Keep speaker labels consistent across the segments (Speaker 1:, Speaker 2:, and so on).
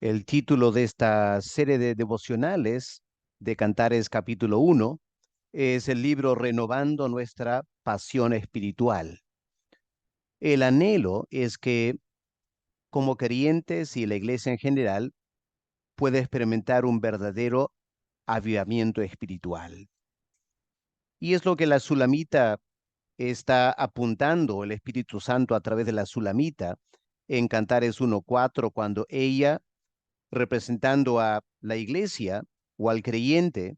Speaker 1: El título de esta serie de devocionales de Cantares capítulo 1 es el libro Renovando nuestra pasión espiritual. El anhelo es que, como creyentes y la iglesia en general, pueda experimentar un verdadero avivamiento espiritual. Y es lo que la Sulamita está apuntando el Espíritu Santo a través de la Sulamita en Cantares 1:4, cuando ella, representando a la iglesia o al creyente,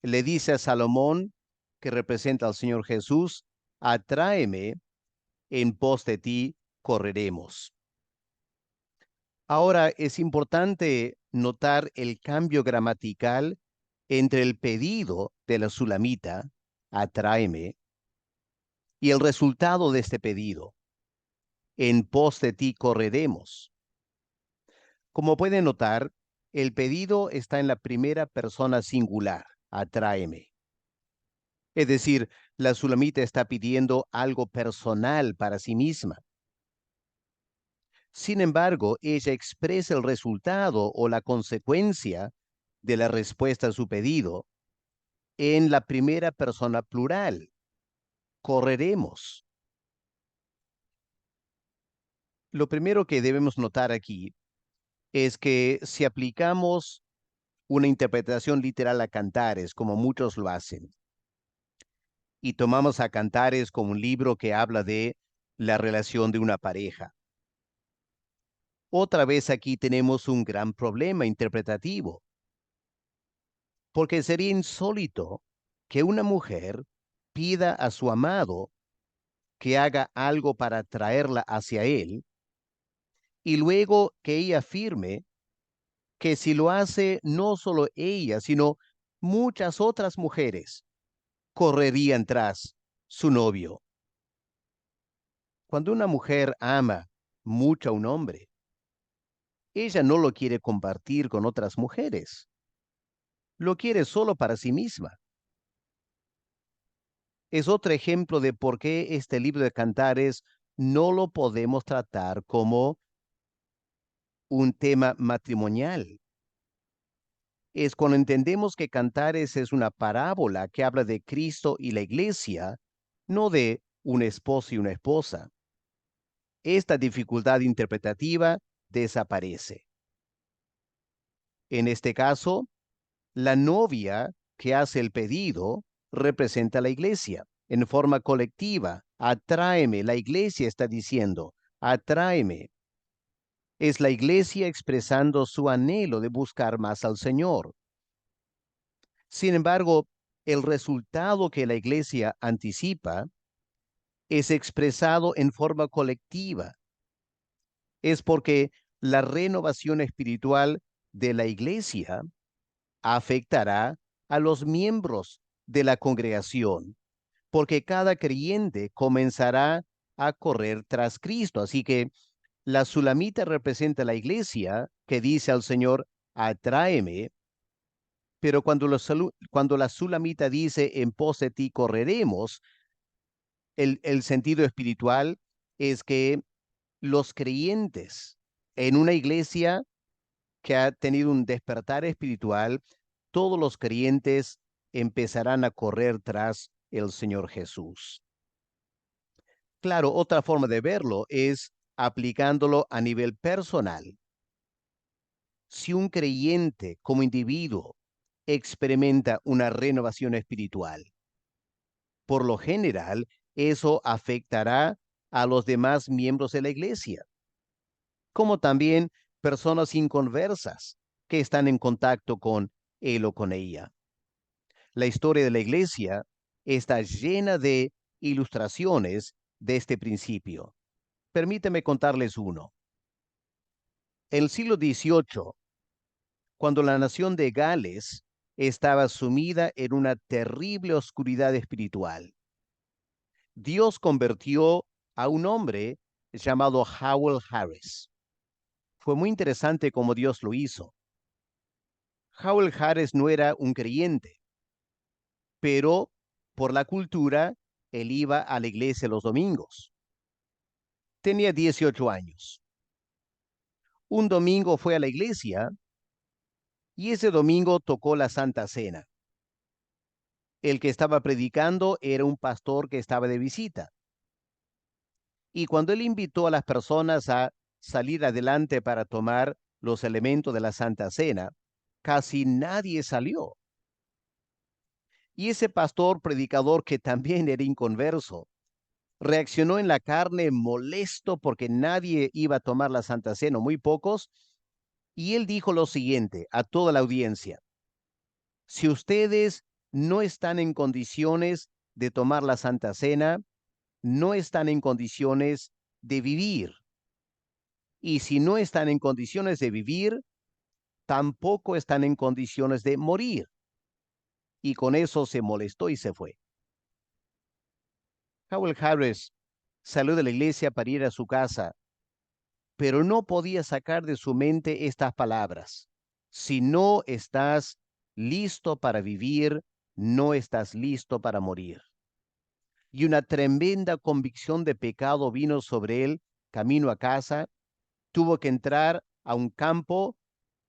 Speaker 1: le dice a Salomón, que representa al Señor Jesús: atráeme, en pos de ti correremos. Ahora es importante notar el cambio gramatical entre el pedido de la Sulamita, atráeme, y el resultado de este pedido, en pos de ti correremos. Como pueden notar, el pedido está en la primera persona singular, atráeme. Es decir, la Sulamita está pidiendo algo personal para sí misma. Sin embargo, ella expresa el resultado o la consecuencia de la respuesta a su pedido en la primera persona plural, correremos. Lo primero que debemos notar aquí es que si aplicamos una interpretación literal a Cantares, como muchos lo hacen, y tomamos a Cantares como un libro que habla de la relación de una pareja, otra vez aquí tenemos un gran problema interpretativo, porque sería insólito que una mujer pida a su amado que haga algo para traerla hacia él, y luego que ella afirme que si lo hace, no solo ella, sino muchas otras mujeres correrían tras su novio. Cuando una mujer ama mucho a un hombre, ella no lo quiere compartir con otras mujeres, lo quiere solo para sí misma. Es otro ejemplo de por qué este libro de Cantares no lo podemos tratar como un tema matrimonial. Es cuando entendemos que Cantares es una parábola que habla de Cristo y la iglesia, no de un esposo y una esposa. Esta dificultad interpretativa desaparece. En este caso, la novia que hace el pedido representa a la iglesia en forma colectiva. Atráeme, la iglesia está diciendo, atráeme. Es la iglesia expresando su anhelo de buscar más al Señor. Sin embargo, el resultado que la iglesia anticipa es expresado en forma colectiva. Es porque la renovación espiritual de la iglesia afectará a los miembros de la congregación, porque cada creyente comenzará a correr tras Cristo. Así que la Sulamita representa a la iglesia que dice al Señor, atráeme, pero cuando la Sulamita dice, en pos de ti correremos, el sentido espiritual es que los creyentes en una iglesia que ha tenido un despertar espiritual, todos los creyentes empezarán a correr tras el Señor Jesús. Claro, otra forma de verlo es aplicándolo a nivel personal. Si un creyente como individuo experimenta una renovación espiritual, por lo general, eso afectará a los demás miembros de la iglesia, como también personas inconversas que están en contacto con él o con ella. La historia de la iglesia está llena de ilustraciones de este principio. Permíteme contarles uno. En el siglo XVIII, cuando la nación de Gales estaba sumida en una terrible oscuridad espiritual, Dios convirtió a un hombre llamado Howell Harris. Fue muy interesante cómo Dios lo hizo. Howell Harris no era un creyente, pero por la cultura, él iba a la iglesia los domingos. Tenía 18 años. Un domingo fue a la iglesia y ese domingo tocó la Santa Cena. El que estaba predicando era un pastor que estaba de visita. Y cuando él invitó a las personas a salir adelante para tomar los elementos de la Santa Cena, casi nadie salió. Y ese pastor predicador, que también era inconverso, reaccionó en la carne molesto porque nadie iba a tomar la Santa Cena, muy pocos, y él dijo lo siguiente a toda la audiencia: si ustedes no están en condiciones de tomar la Santa Cena, no están en condiciones de vivir. Y si no están en condiciones de vivir, tampoco están en condiciones de morir. Y con eso se molestó y se fue. Howell Harris salió de la iglesia para ir a su casa, pero no podía sacar de su mente estas palabras: si no estás listo para vivir, no estás listo para morir. Y una tremenda convicción de pecado vino sobre él camino a casa. Tuvo que entrar a un campo,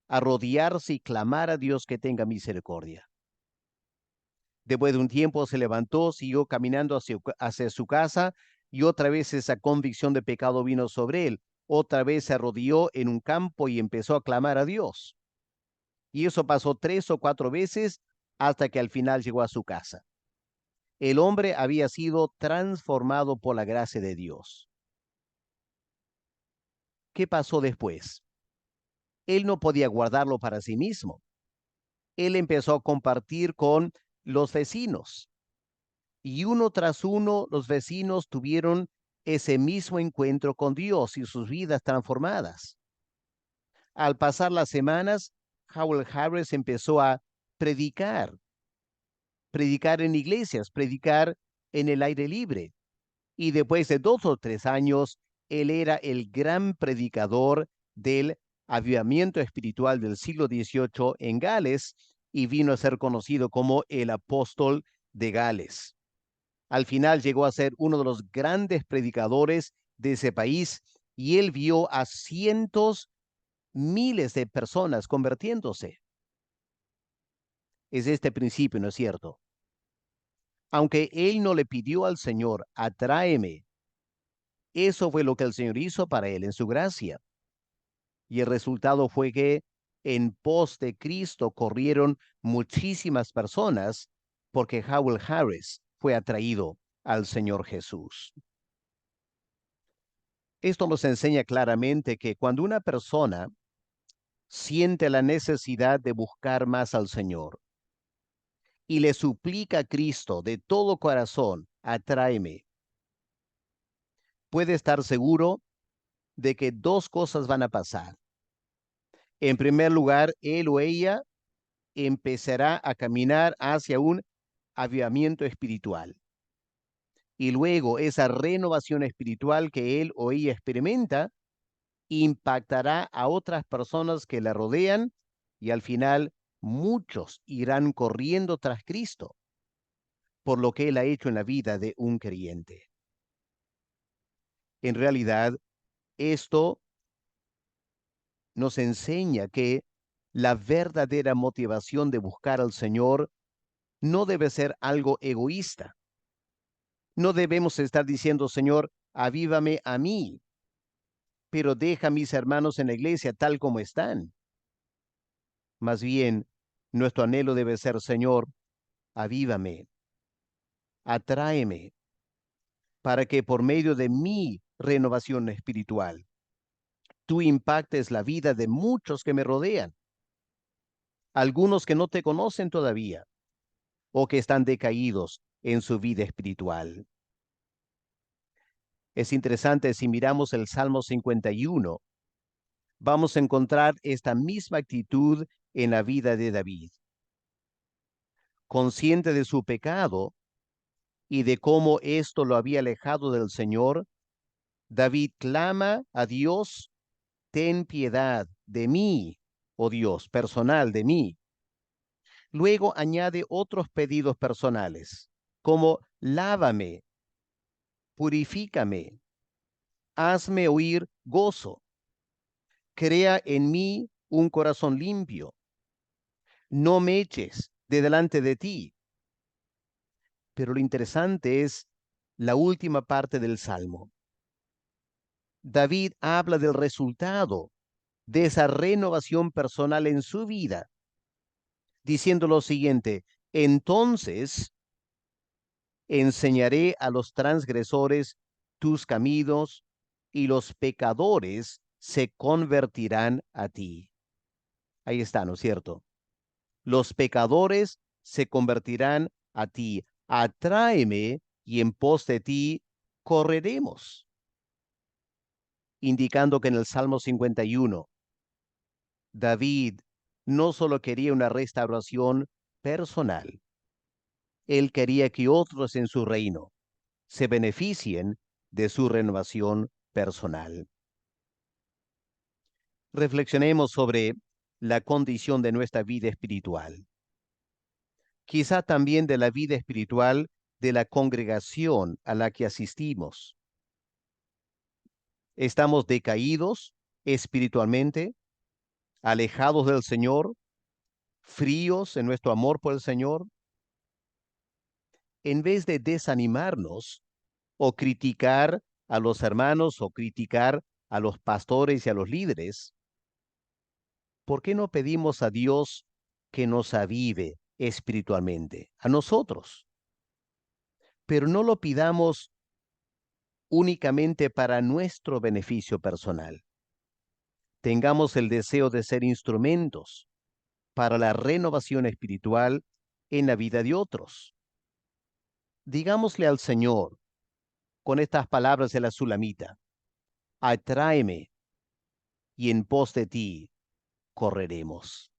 Speaker 1: a rodearse y clamar a Dios que tenga misericordia. Después de un tiempo se levantó, siguió caminando hacia su casa, y otra vez esa convicción de pecado vino sobre él. Otra vez se arrodilló en un campo y empezó a clamar a Dios. Y eso pasó 3 o 4 veces hasta que al final llegó a su casa. El hombre había sido transformado por la gracia de Dios. ¿Qué pasó después? Él no podía guardarlo para sí mismo. Él empezó a compartir con los vecinos. Y uno tras uno, los vecinos tuvieron ese mismo encuentro con Dios y sus vidas transformadas. Al pasar las semanas, Howell Harris empezó a predicar, predicar en iglesias, predicar en el aire libre. Y después de 2 o 3 años, él era el gran predicador del avivamiento espiritual del siglo XVIII en Gales, y vino a ser conocido como el apóstol de Gales. Al final llegó a ser uno de los grandes predicadores de ese país, y él vio a cientos, miles de personas convirtiéndose. Es este principio, ¿no es cierto? Aunque él no le pidió al Señor: atráeme, eso fue lo que el Señor hizo para él en su gracia. Y el resultado fue que en pos de Cristo corrieron muchísimas personas, porque Howell Harris fue atraído al Señor Jesús. Esto nos enseña claramente que cuando una persona siente la necesidad de buscar más al Señor y le suplica a Cristo de todo corazón: atráeme, puede estar seguro de que 2 cosas van a pasar. En primer lugar, él o ella empezará a caminar hacia un avivamiento espiritual. Y luego esa renovación espiritual que él o ella experimenta impactará a otras personas que la rodean, y al final muchos irán corriendo tras Cristo por lo que él ha hecho en la vida de un creyente. En realidad, esto nos enseña que la verdadera motivación de buscar al Señor no debe ser algo egoísta. No debemos estar diciendo: Señor, avívame a mí, pero deja a mis hermanos en la iglesia tal como están. Más bien, nuestro anhelo debe ser: Señor, avívame, atráeme, para que por medio de mi renovación espiritual, tú impactes la vida de muchos que me rodean, algunos que no te conocen todavía o que están decaídos en su vida espiritual. Es interesante, si miramos el Salmo 51, vamos a encontrar esta misma actitud en la vida de David. Consciente de su pecado y de cómo esto lo había alejado del Señor, David clama a Dios: ten piedad de mí, oh Dios, personal de mí. Luego añade otros pedidos personales, como: lávame, purifícame, hazme oír gozo. crea en mí un corazón limpio. No me eches de delante de ti. Pero lo interesante es la última parte del Salmo. David habla del resultado de esa renovación personal en su vida, diciendo lo siguiente: entonces enseñaré a los transgresores tus caminos y los pecadores se convertirán a ti. Ahí está, ¿no es cierto? Los pecadores se convertirán a ti. Atráeme y en pos de ti correremos. Indicando que en el Salmo 51, David no solo quería una restauración personal, él quería que otros en su reino se beneficien de su renovación personal. Reflexionemos sobre la condición de nuestra vida espiritual, quizá también de la vida espiritual de la congregación a la que asistimos. ¿Estamos decaídos espiritualmente, alejados del Señor, fríos en nuestro amor por el Señor? En vez de desanimarnos o criticar a los hermanos o criticar a los pastores y a los líderes, ¿por qué no pedimos a Dios que nos avive espiritualmente, a nosotros? Pero no lo pidamos únicamente para nuestro beneficio personal. Tengamos el deseo de ser instrumentos para la renovación espiritual en la vida de otros. Digámosle al Señor con estas palabras de la Sulamita: atráeme y en pos de ti correremos.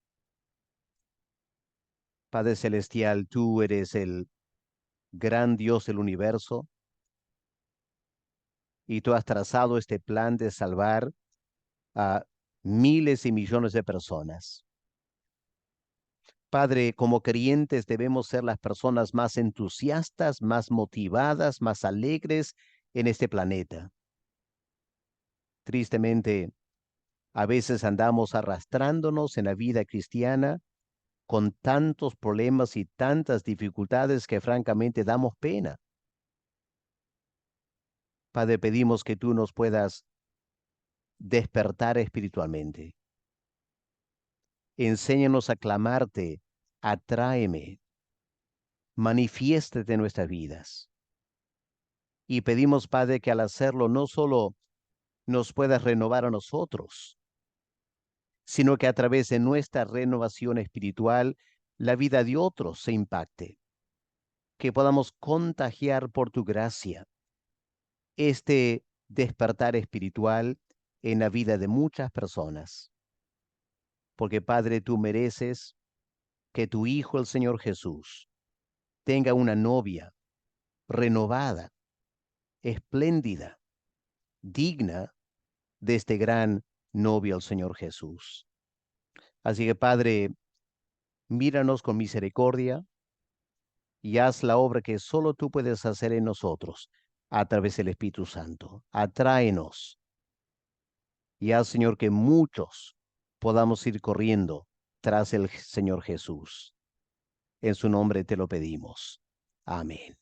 Speaker 1: Padre Celestial, tú eres el gran Dios del universo y tú has trazado este plan de salvar a miles y millones de personas. Padre, como creyentes debemos ser las personas más entusiastas, más motivadas, más alegres en este planeta. Tristemente, a veces andamos arrastrándonos en la vida cristiana con tantos problemas y tantas dificultades que francamente damos pena. Padre, pedimos que tú nos puedas despertar espiritualmente. Enséñanos a clamarte, atráeme, manifiéstate en nuestras vidas. Y pedimos, Padre, que al hacerlo no solo nos puedas renovar a nosotros, sino que a través de nuestra renovación espiritual, la vida de otros se impacte, que podamos contagiar por tu gracia este despertar espiritual en la vida de muchas personas. Porque Padre, tú mereces que tu Hijo, el Señor Jesús, tenga una novia renovada, espléndida, digna de este gran novio, el Señor Jesús. Así que Padre, míranos con misericordia y haz la obra que solo tú puedes hacer en nosotros a través del Espíritu Santo. Atráenos y haz, Señor, que muchos podamos ir corriendo tras el Señor Jesús. En su nombre te lo pedimos. Amén.